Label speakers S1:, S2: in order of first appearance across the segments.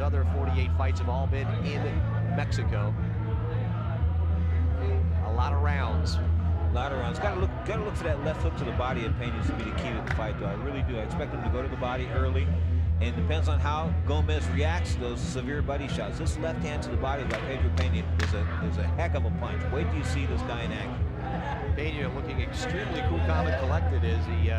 S1: other 48 fights have all been in Mexico. A lot of rounds.
S2: A lot of rounds. Got to look for that left hook to the body of Pena to be the key to the fight, though. I really do. I expect him to go to the body early, and it depends on how Gomez reacts to those severe body shots. This left hand to the body by Pedro Pena is a heck of a punch. Wait till you see this guy in action.
S1: Pena looking extremely cool, calm, and collected as he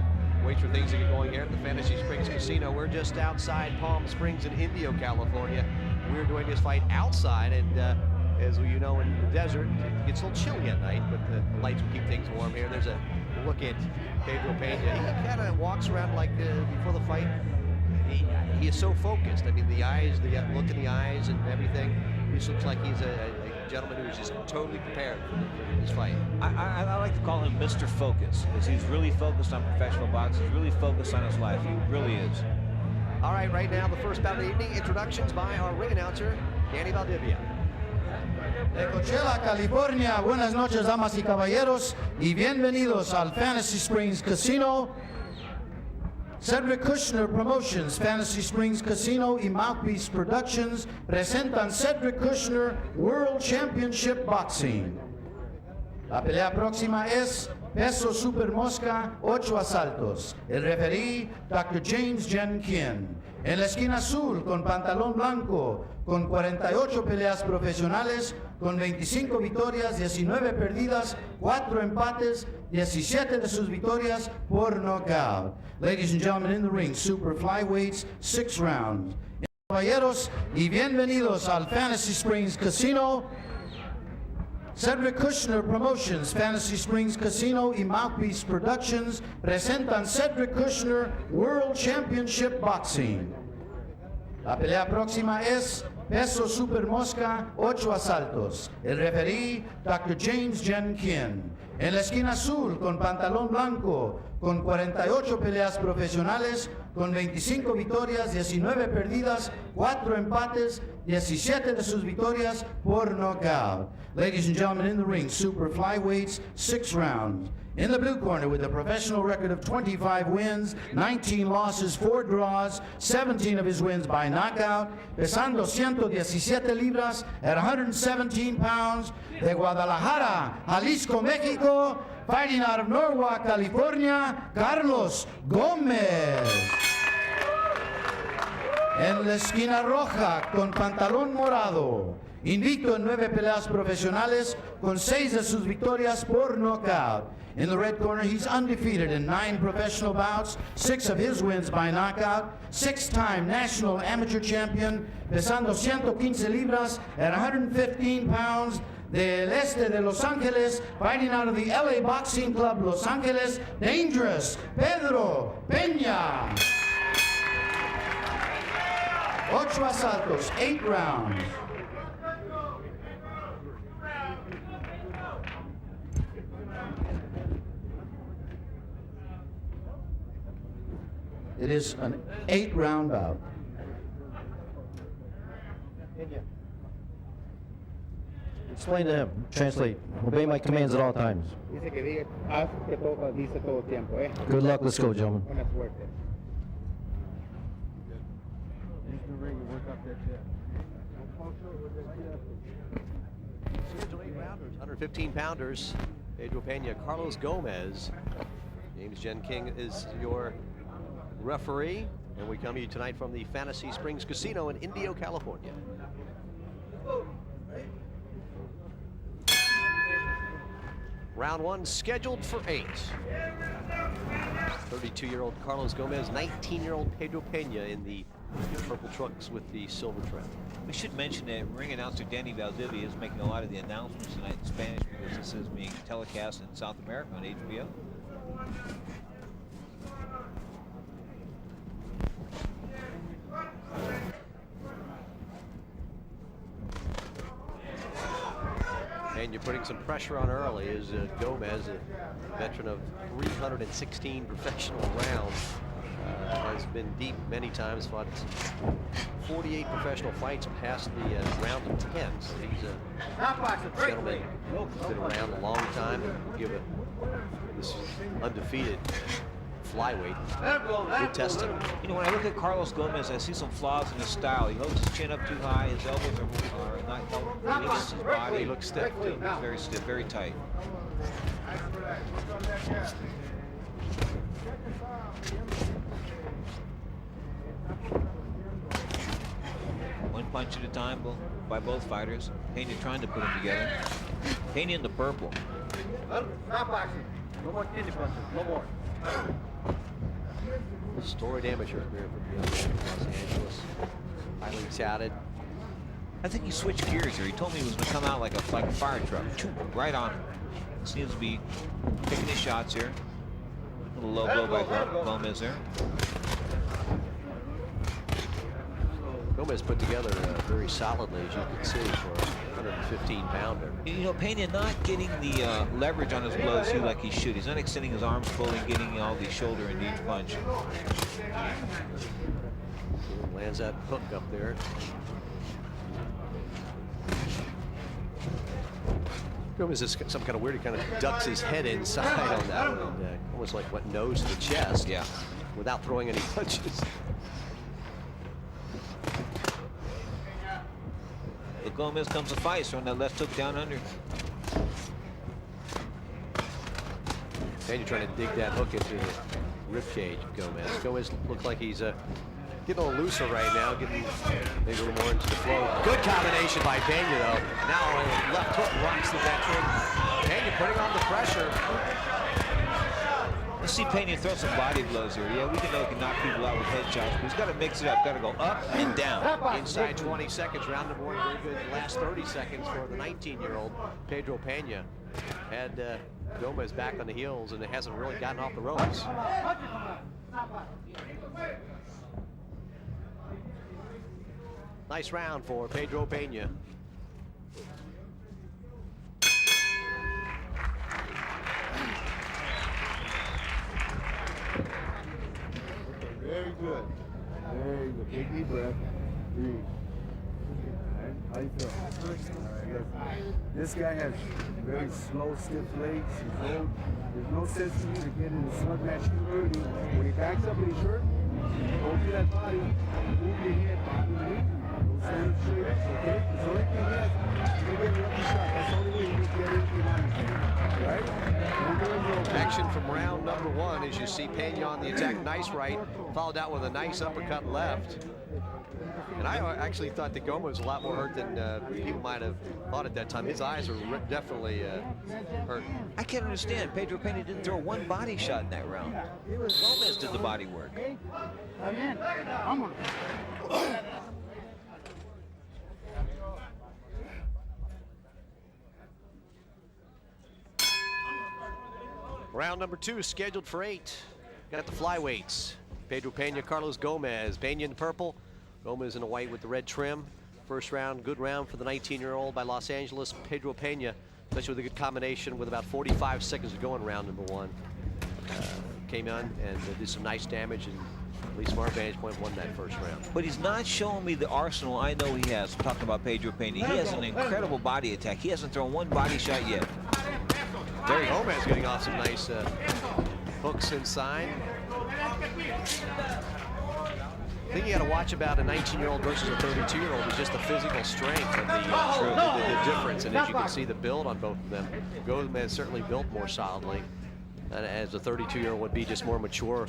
S1: waits for things to get going here at the Fantasy Springs Casino. We're just outside Palm Springs in Indio, California. We're doing this fight outside, and as you know, in the desert, it gets a little chilly at night, but the lights will keep things warm here. There's a look at Pedro Pena. He kind of walks around like before the fight. He is so focused. I mean, the eyes, the look in the eyes and everything. He just looks like he's a gentleman who's just totally prepared for this fight.
S2: I like to call him Mr. Focus, because he's really focused on professional boxing. He's really focused on his life. He really is.
S1: All right now, the first bout of the evening. Introductions by our ring announcer, Danny Valdivia.
S3: De Coachella, California, buenas noches, damas y caballeros, y bienvenidos al Fantasy Springs Casino. Cedric Kushner Promotions, Fantasy Springs Casino y Mouthpiece Productions presentan Cedric Kushner World Championship Boxing. La pelea próxima es peso super mosca, 8 asaltos. El referí, Dr. James Jenkin. En la esquina azul, con pantalón blanco, con 48 peleas profesionales, con 25 victorias, 19 perdidas, 4 empates, 17 de sus victorias por knockout. Ladies and gentlemen, in the ring, super flyweights, 6 rounds. Caballeros, y bienvenidos al Fantasy Springs Casino. Cedric Kushner Promotions, Fantasy Springs Casino y Mouthpiece Productions presentan Cedric Kushner World Championship Boxing. La pelea próxima es peso super mosca, 8 asaltos. El referí, Dr. James Jenkin. En la esquina azul, con pantalón blanco, con 48 peleas profesionales, con 25 victorias, 19 perdidas, 4 empates, 17 de sus victorias por knockout. Ladies and gentlemen, in the ring, super flyweights, 6 rounds. In the blue corner, with a professional record of 25 wins, 19 losses, 4 draws, 17 of his wins by knockout, pesando 117 libras at 117 pounds, de Guadalajara, Jalisco, Mexico, fighting out of Norwalk, California, Carlos Gómez. En la esquina roja, con pantalón morado, invicto en 9 peleas profesionales, con 6 de sus victorias por knockout. In the red corner, he's undefeated in 9 professional bouts, 6 of his wins by knockout, 6-time national amateur champion, pesando 115 libras at 115 pounds, del este de Los Ángeles, fighting out of the LA Boxing Club, Los Angeles, dangerous, Pedro Pena. 8 asaltos, 8 rounds. It is an 8-round bout.
S4: Explain to him, translate. Obey my commands at all times.
S5: Dice que diga, haz que todo, dice todo el tiempo, eh.
S4: Good luck, let's go, gentlemen.
S5: Buena suerte.
S1: Schedule 8 rounders, 115-pounders. Pedro Pena, Carlos Gomez. James Jenkin is your referee, and we come to you tonight from the Fantasy Springs Casino in Indio, California. Round 1 scheduled for 8. 32-year-old Carlos Gomez, 19-year-old Pedro Pena in the purple trucks with the silver trim.
S2: We should mention that ring announcer Danny Valdivia is making a lot of the announcements tonight in Spanish, because this is being telecast in South America on HBO.
S1: And you're putting some pressure on early as Gomez, a veteran of 316 professional rounds, has been deep many times, fought 48 professional fights past the round of 10. So he's a gentleman who's been around a long time, and will give this undefeated flyweight. Good testing.
S2: You know, when I look at Carlos Gomez, I see some flaws in his style. He holds his chin up too high. His elbows are not held against his body.
S1: He looks stiff, too.
S2: Very stiff, very tight. One punch at a time by both fighters. Pena trying to put them together. Pena in the purple.
S5: No more kidney punches. No more.
S1: Storied amateur career for Los Angeles. Highly touted.
S2: I think he switched gears here. He told me he was going to come out like a fire truck. Right on him. Seems to be picking his shots here. A little low blow by Gomez there.
S1: Gomez put together very solidly, as you can see, for a 115-pounder.
S2: You know, Pena not getting the leverage on his blows too like he should. He's not extending his arms fully and getting all the shoulder into each punch.
S1: Lands that hook up there. Gomez is some kind of weird. He kind of ducks his head inside on that one, and, almost like what nose to the chest.
S2: Yeah.
S1: Without throwing any punches.
S2: But Gomez comes to fight, throwing that left hook down under.
S1: And you're trying to dig that hook into the rib cage of Gomez. Gomez looks like he's getting a little looser right now, getting maybe a little more into the flow. Good combination by Pena, though. Now a left hook rocks the veteran. Pena putting on the pressure.
S2: Let's see Pena throw some body blows here. Yeah, we can know he can knock people out with headshots, but he's got to mix it up. Got to go up and down.
S1: Inside 20 seconds, round number one. Very good last 30 seconds for the 19-year-old Pedro Pena. Had Gomez back on the heels, and it hasn't really gotten off the ropes. Nice round for Pedro Pena.
S5: Very good. Very good. Take deep breath. Breathe. How you feel? This guy has very slow, stiff legs. He's old. There's no sense to you to get in the slug match too early. When he backs up and he's hurt, hold to that body, move your head, move your knee. Don't stand up straight, okay? That's the only thing he has. You get a lucky shot. That's the only way you can get into the line, right?
S1: Action from round number one, as you see Pena on the attack. Nice right, followed out with a nice uppercut left. And I actually thought that Gomez was a lot more hurt than people might have thought at that time. His eyes are definitely hurt.
S2: I can't understand. Pedro Pena didn't throw one body shot in that round. Gomez did the body work.
S1: Round number two is scheduled for 8. Got the flyweights. Pedro Pena, Carlos Gomez. Pena in the purple, Gomez in the white with the red trim. First round, good round for the 19-year-old by Los Angeles. Pedro Pena, especially with a good combination with about 45 seconds to go in round number one. Came on and did some nice damage, and at least from our vantage point, won that first round.
S2: But he's not showing me the arsenal I know he has. I'm talking about Pedro Pena. He has an incredible body attack. He hasn't thrown one body shot yet.
S1: There Gomez getting off some nice hooks inside. The thing you got to watch about a 19-year-old versus a 32-year-old is just the physical strength of the difference. And as you can see, the build on both of them. Gomez certainly built more solidly, and as a 32-year-old would be just more mature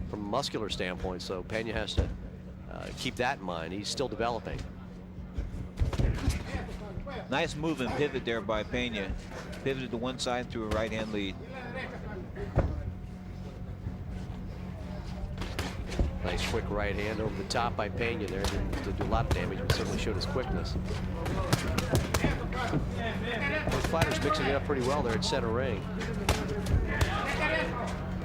S1: from a muscular standpoint. So Pena has to keep that in mind. He's still developing.
S2: Nice move and pivot there by Pena. Pivoted to one side through a right-hand lead.
S1: Nice quick right hand over the top by Pena there. Didn't do a lot of damage, but certainly showed his quickness. Both fighters mixing it up pretty well there at center ring.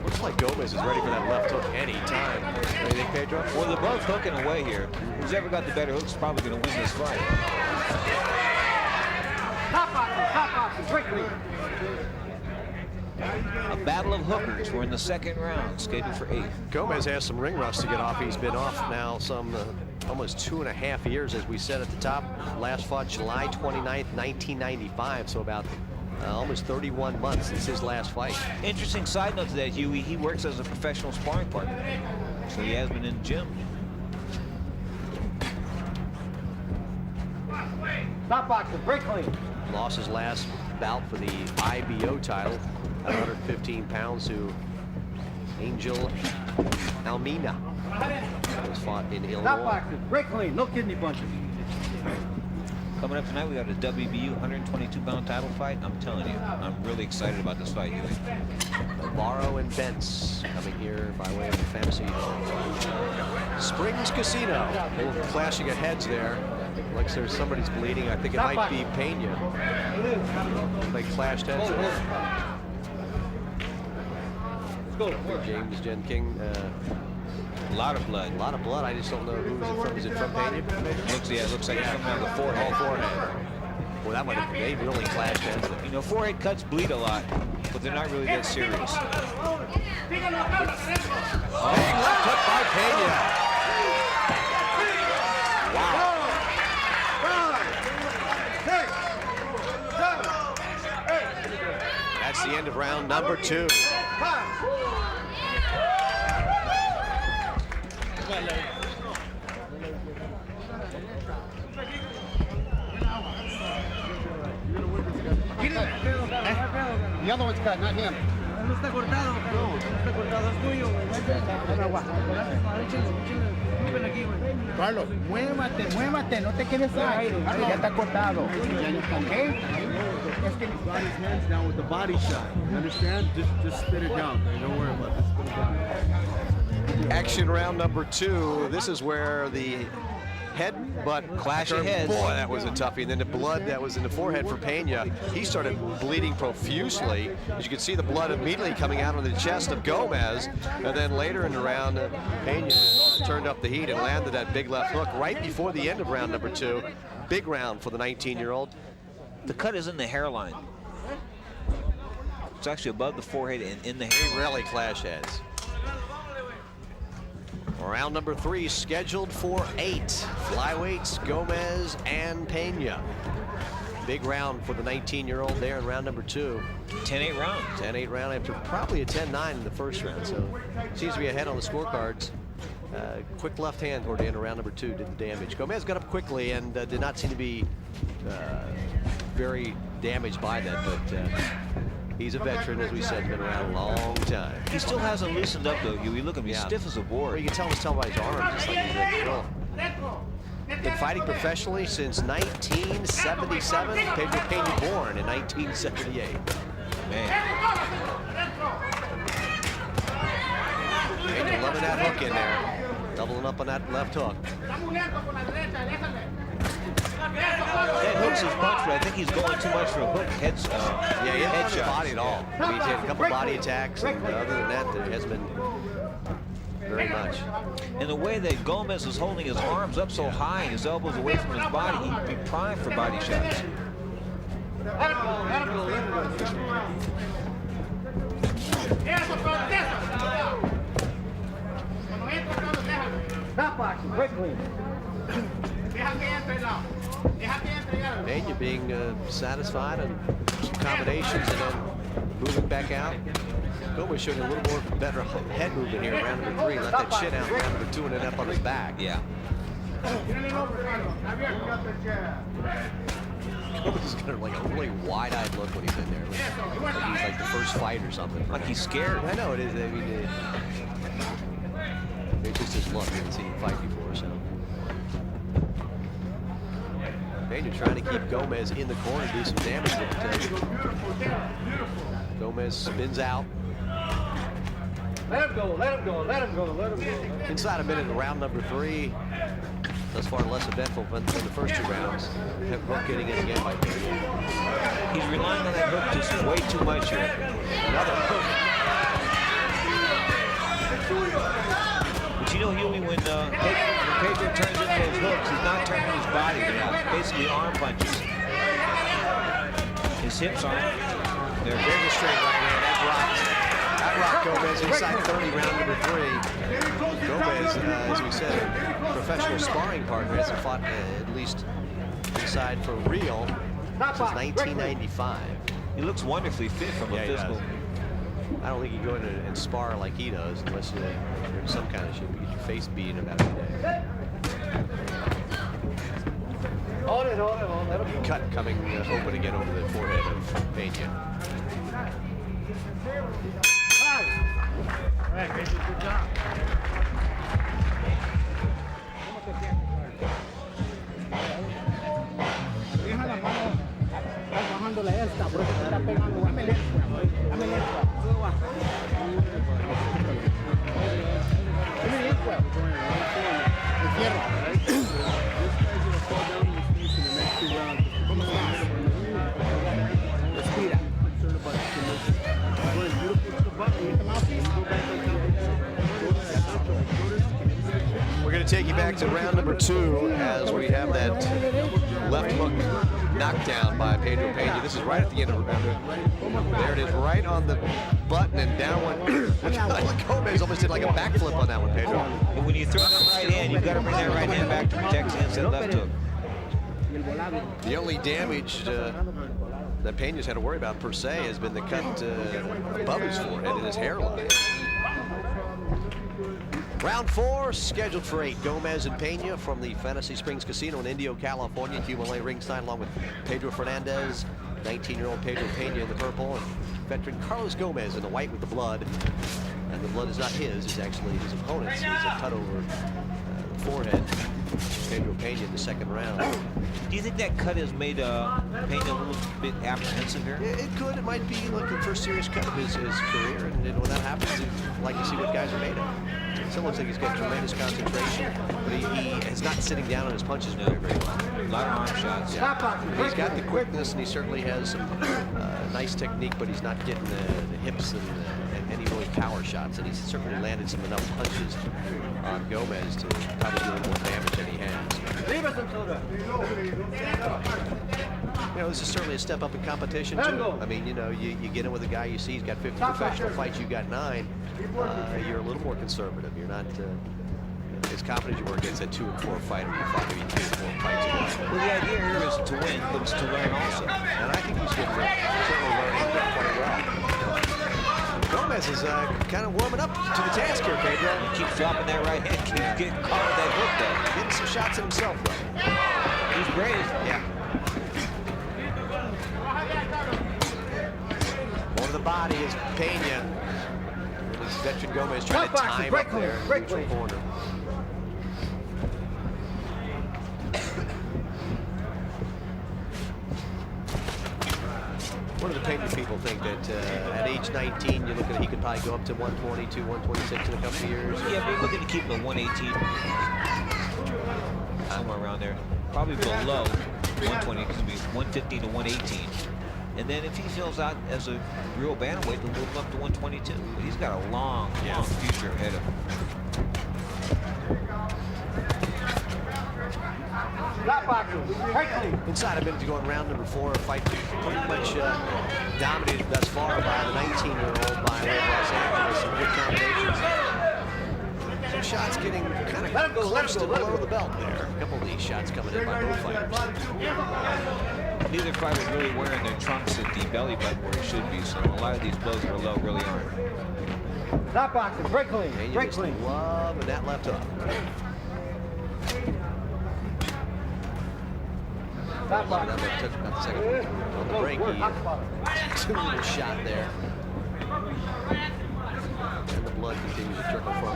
S1: Looks like Gomez is ready for that left hook any time. What do you think, Pedro?
S2: Well, they're both hooking away here. Who's ever got the better hook is probably going to win this fight. A battle of hookers. We're in the second round, scheduled for 8.
S1: Gomez has some ring rust to get off. He's been off now some almost 2.5 years, as we said at the top. Last fought July 29th, 1995, so about almost 31 months since his last fight.
S2: Interesting side note to that, Huey, he works as a professional sparring partner. So he has been in the gym.
S4: Stop boxing, break clean.
S1: Lost his last bout for the IBO title at 115 pounds to Angel Almina. That was fought in
S4: Stop
S1: Illinois.
S4: boxing, break clean, no kidney punches.
S2: Coming up tonight, we got a WBU 122-pound title fight. I'm telling you, I'm really excited about this fight, Huey.
S1: Navarro and Bentz coming here by way of the Fantasy Springs Casino. A little clashing of heads there. Looks there's somebody's bleeding. I think it might be Pena. They clashed heads there. James Jen King.
S2: A lot of blood.
S1: A lot of blood. I just don't know who is it from. Is it from Pena?
S2: It looks like it's coming out of the forehead.
S1: Oh, forehead. Well, that might have, they really clashed heads there.
S2: You know, forehead cuts bleed a lot, but they're not really that serious.
S1: Oh, left hook by Pena. Wow. That's the end of round number 2.
S6: The other one's cut, not him. Carlos, muévate, muévate, no te quedes ahí. Ya está cortado. Okay?
S5: Got his hands down with the body shot. You understand? Just spit it down. Don't worry about it. Spit it down.
S1: Action round number 2. This is where the headbutt
S2: Clash of heads.
S1: Boy, that was a toughie. And then the blood that was in the forehead for Pena. He started bleeding profusely. As you can see, the blood immediately coming out of the chest of Gomez. And then later in the round, Pena turned up the heat and landed that big left hook right before the end of round number 2. Big round for the 19-year-old.
S2: The cut is in the hairline. It's actually above the forehead and in the hairline.
S1: Really clash heads. Round number 3 scheduled for 8. Flyweights, Gomez and Pena. Big round for the 19-year-old there in round number 2.
S2: 10-8 round.
S1: 10-8 round after probably a 10-9 in the first round. So seems to be ahead on the scorecards. Quick left hand toward the end of round number 2 did the damage. Gomez got up quickly and did not seem to be very damaged by that, but he's a veteran, as we said, been around a long time.
S2: He still hasn't loosened up, though, Huey. Look at him, he's stiff as a board.
S1: Well, you can tell by his arms, just like he's like, real. Been fighting professionally since 1977. Pedro Pena born in 1978.
S2: Man.
S1: Pena loving that hook in there. Doubling up on that left hook.
S2: That hook's his punch, but I think he's going too much for a hook head shot.
S1: Yeah, he hasn't hit the body at all. I mean, he's had a couple body attacks, and other than that, there hasn't been very much.
S2: And the way that Gomez is holding his arms up so high and his elbows away from his body, he'd be primed for body shots.
S4: Stop boxing, break clean.
S1: Pena being satisfied and some combinations and then moving back out. Gomez showing a little more better head movement here in round number 3. Let that chin out in round number 2 and then up on his back.
S2: Yeah.
S1: Gomez is got like a really wide-eyed look when he's in there. Like he's like the first fight or something.
S2: Like he's scared.
S1: I know it is. I mean, it's just his look. He hasn't seen him fight before, so. Pena trying to keep Gomez in the corner, do some damage with it. Gomez spins out.
S4: Let him go, let him go, let him go, let him go.
S1: Inside a minute of round number 3. Thus far less eventful than the first 2 rounds. That hook getting in again by Pena.
S2: He's relying on that hook just way too much here.
S1: Another hook.
S2: But you know, Huey, when Pedro turns into those hooks, he's not turning his body. They're basically arm punches. His hips aren't. They're very straight right here.
S1: That rocked Gomez inside 30, round number 3. Gomez, as we said, a professional sparring partner, hasn't fought at least inside for real since 1995.
S2: He looks wonderfully fit from a
S1: Yeah, he
S2: physical.
S1: does. I don't think you go in and spar like he does unless you're in some kind of shape. You get your face beaten about every day. Cut coming open again over the forehead of Pena.
S6: Good job. Deja la mano. Estás bajándole esta, bro. Te está pegando. Dame lento. Dame lento. Dame lento. Encierro. ¿Cómo estás? Respira.
S1: We're going to take you back to round number 2 as we have that left hook knockdown by Pedro Pena. This is right at the end of the round. There it is, right on the button, and down one. Gomez almost did like a backflip on that one, Pedro.
S2: But when you throw that right hand, you've got to bring that right hand back to protect the inside left hook.
S1: The only damage that Pena's had to worry about per se has been the cut above his forehead and his hairline. Round 4 scheduled for 8. Gomez and Pena from the Fantasy Springs Casino in Indio, California. QMLA ringside along with Pedro Fernandez, 19-year-old Pedro Pena in the purple, and veteran Carlos Gomez in the white with the blood. And the blood is not his, it's actually his opponent's. He's a cut over the forehead. Pedro Pena in the second round.
S2: Do you think that cut has made Pena a little bit apprehensive here?
S1: It could. It might be like the first serious cut of his career, and when that happens, you'd like to see what guys are made of. It still looks like he's got tremendous concentration, but he is not sitting down on his punches very well.
S2: A lot of arm shots.
S1: Yeah. He's got the quickness, and he certainly has some nice technique, but he's not getting the hips and any really power shots, and he's certainly landed some enough punches on Gomez to try to do a little more damage than he has. You know, this is certainly a step up in competition, too. I mean, you know, you get in with a guy you see, he's got 50 professional fights, you got 9. You're a little more conservative. You're not as confident as you were against that 2 and 4 fighter. You fought maybe 2 or 4 fights ago.
S2: Well, the idea here is to win, but it's to learn also.
S1: And I think he's certainly learning quite well. Gomez is kind of warming up to the task here, Pedro.
S2: He keeps dropping that right hand, keeps getting caught with that hook, though.
S1: Getting some shots at himself, though.
S2: He's brave.
S1: Yeah. On the body is Pena. This veteran Gomez trying to time up there in the neutral corner. What do the Pena people think that at age 19, you're looking at he could probably go up to 122, 126 in a couple of years?
S2: Yeah, we're looking to keep him at 118. Somewhere around there. Probably below 120, because it'll be 115 to 118. And then if he fills out as a real bantamweight, he'll move him up to 122. But he's got a long, long future ahead of him.
S1: Inside a minute to go in round number 4, a fight pretty much dominated thus far by the 19-year-old by way of Los Angeles. Some good combinations. Some shots getting kind of close to below the belt there. A couple of these shots coming in by both fighters.
S2: Neither fighter is really wearing their trunks at the belly button where it should be, so a lot of these blows that are low really aren't.
S6: Stop boxing, break clean,
S1: And you
S6: break
S1: just
S6: clean.
S1: love that left hook.
S6: Stop boxing.
S1: Not the second one. On the break, he took a little shot there. And the blood continues to trickle from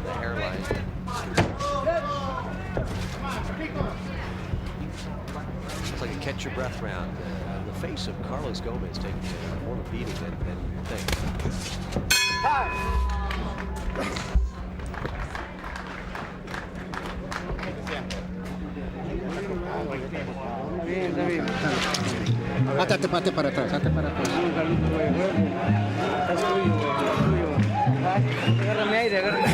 S1: the hairline. It's like a catch-your-breath round. The face of Carlos Gomez taking more of a beating than you think.
S6: Pate para atrás, pate para atrás. Agárrame aire, agárrame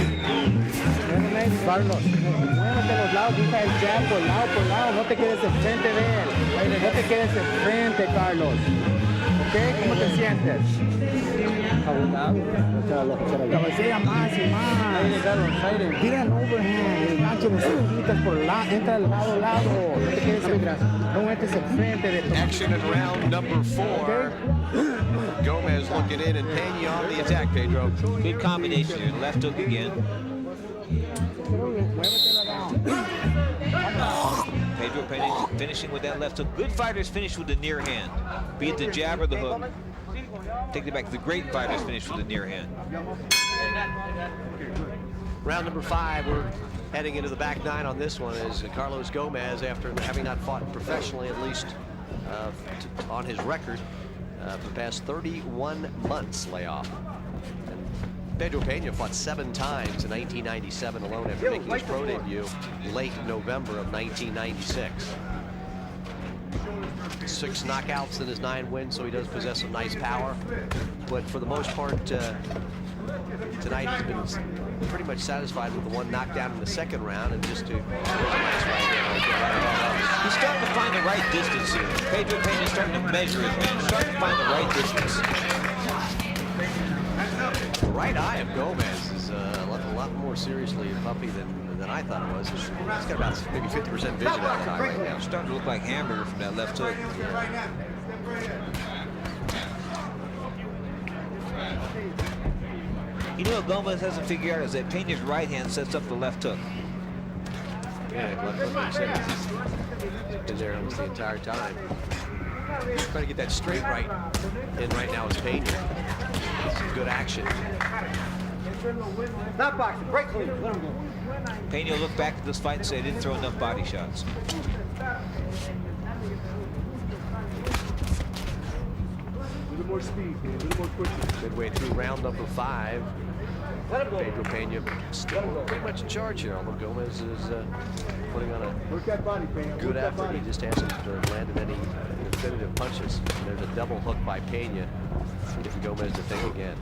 S6: aire. Carlos, muévete a los lados, usa el jab por lado, no te quedes enfrente de él. No te quedes enfrente, Carlos. ¿Ok? ¿Cómo te sientes? Cabecea más y más. Tira el overhand, el gancho, necesitas por entra del lado. No te quedes atrás. No entres enfrente de tu.
S1: Action in round number 4. Gomez looking in and Pena on the attack, Pedro.
S2: Good combination here. Left hook again. Pedro Pena finishing with that left hook. Good fighters finish with the near hand, be it the jab or the hook. Take it back. The great fighters finish with the near hand.
S1: Round number 5, we're heading into the back 9 on this one as Carlos Gomez, after having not fought professionally, at least on his record, for the past 31 months layoff. And Pedro Pena fought 7 times in 1997 alone after making his pro debut late November of 1996. 6 knockouts in his 9 wins, so he does possess some nice power. But for the most part, tonight he's been pretty much satisfied with the 1 knockdown in the 2nd round, and just to
S2: He's starting to find the right distance here. Pedro Pena is starting to measure his range, starting to find the right distance.
S1: The right eye of Gomez is a lot more seriously puffy than I thought it was. He's got about maybe 50% vision out of that eye right now.
S2: It's starting to look like hamburger from that left hook. You know what Gomez hasn't figured out is that Pena's right hand sets up the left hook.
S1: Yeah, like you said, he's been there almost the entire time. Trying to get that straight right in right now is Pena. Some good action.
S6: Not boxing, break clean. Let him go.
S2: Pena will look back at this fight and say, I didn't throw enough body shots.
S5: A little more speed, man. A little more quickness.
S1: Midway through round number 5. Pedro Pena still pretty much in charge here, although Gomez is putting on a
S5: Work that body, Pena.
S1: good
S5: Work that
S1: effort.
S5: body.
S1: He just hasn't landed any definitive punches. There's a double hook by Pena. Getting Gomez to think again.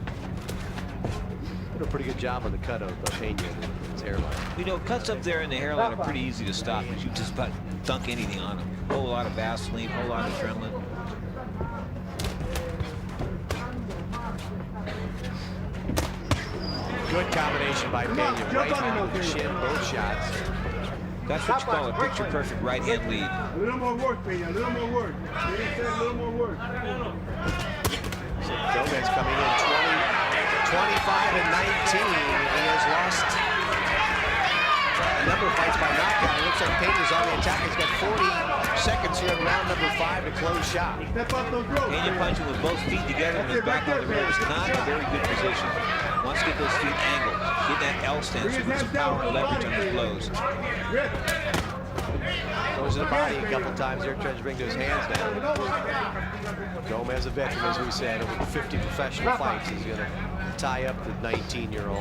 S1: Did a pretty good job on the cut of Pena in his hairline.
S2: You know, cuts up there in the hairline are pretty easy to stop because you just about dunk anything on them. A whole lot of Vaseline, a whole lot of adrenaline.
S1: Good combination by Pena. Right hand on the chin, both shots.
S2: That's what you call a picture-perfect right-hand lead.
S5: A little more work, Pena. A little more work. Pena said a little more work.
S1: So Gomez coming in 25 and 19. He has lost a number of fights by knockout. It looks like Pena's on the attack. He's got 40 seconds here in round number 5 to close shot.
S5: Step up those ropes.
S2: Pena punching with both feet together and his back on the ropes. Not a very good position. Wants to get those feet angled. Get that L stance so there's power and leverage on his blows.
S1: Goes to the body a couple times there, tries to bring those hands down. Gomez, a veteran, as we said, over 50 professional fights. He's going to tie up the 19-year-old.